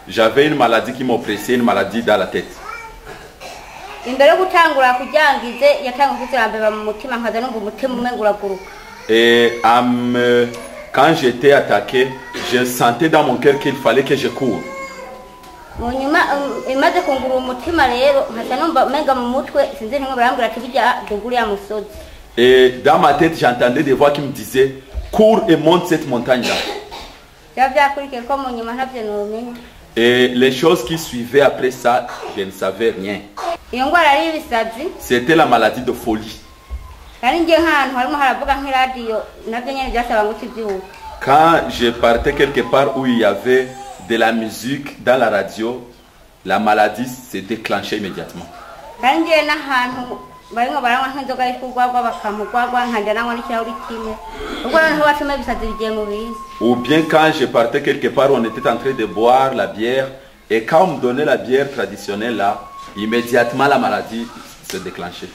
J'avais une maladie qui m'oppressait, une maladie dans la tête. Et quand j'étais attaqué, je sentais dans mon cœur qu'il fallait que je cours. Et dans ma tête, j'entendais des voix qui me disaient, cours et monte cette montagne-là. Et les choses qui suivaient après ça, je ne savais rien. C'était la maladie de folie. Quand je partais quelque part où il y avait de la musique dans la radio, la maladie se déclenchait immédiatement. Ou bien quand je partais quelque part où on était en train de boire la bière, et quand on me donnait la bière traditionnelle là, immédiatement la maladie se déclenchait.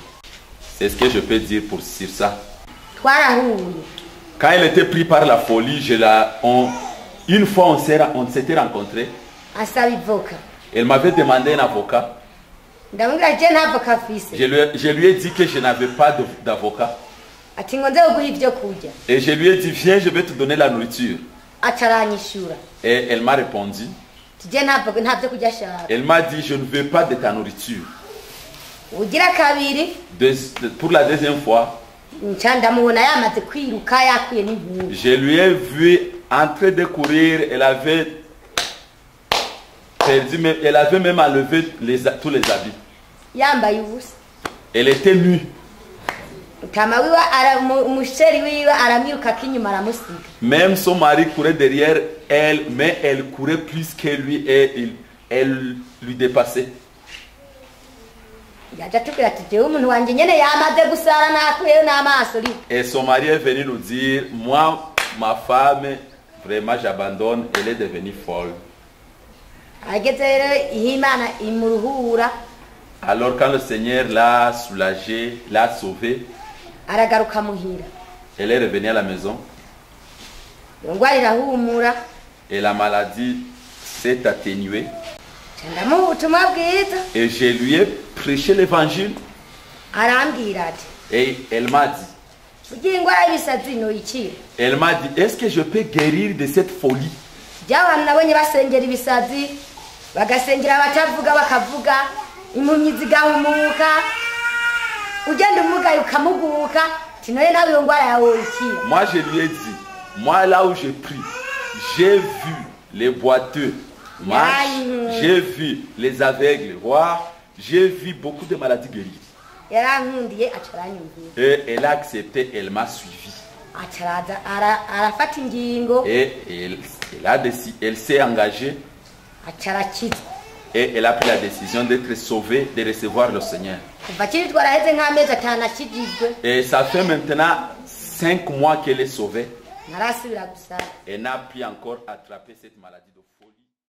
C'est ce que je peux dire sur ça. Quand elle était pris par la folie, une fois on s'était rencontrés. Elle m'avait demandé un avocat. Je lui ai dit que je n'avais pas d'avocat. Et je lui ai dit, viens, je vais te donner la nourriture. Et elle m'a répondu. Elle m'a dit, je ne veux pas de ta nourriture. Pour la deuxième fois, je lui ai vu en train de courir. Elle avait même enlevé tous les habits. Elle était nue. Même son mari courait derrière elle, mais elle courait plus que lui et elle lui dépassait. Et son mari est venu nous dire, moi, ma femme, vraiment j'abandonne, elle est devenue folle. Alors quand le Seigneur l'a soulagée, l'a sauvée, elle est revenue à la maison. Et la maladie s'est atténuée. Et je lui ai prêché l'évangile. Et elle m'a dit, est-ce que je peux guérir de cette folie? Moi je lui ai dit, moi là où je prie, j'ai vu les boiteux marcher, j'ai vu les aveugles voir, j'ai vu beaucoup de maladies guéries. Et elle a accepté, elle m'a suivi. Et elle s'est engagée. Et elle a pris la décision d'être sauvée, de recevoir le Seigneur. Et ça fait maintenant 5 mois qu'elle est sauvée. Et n'a plus encore attrapé cette maladie.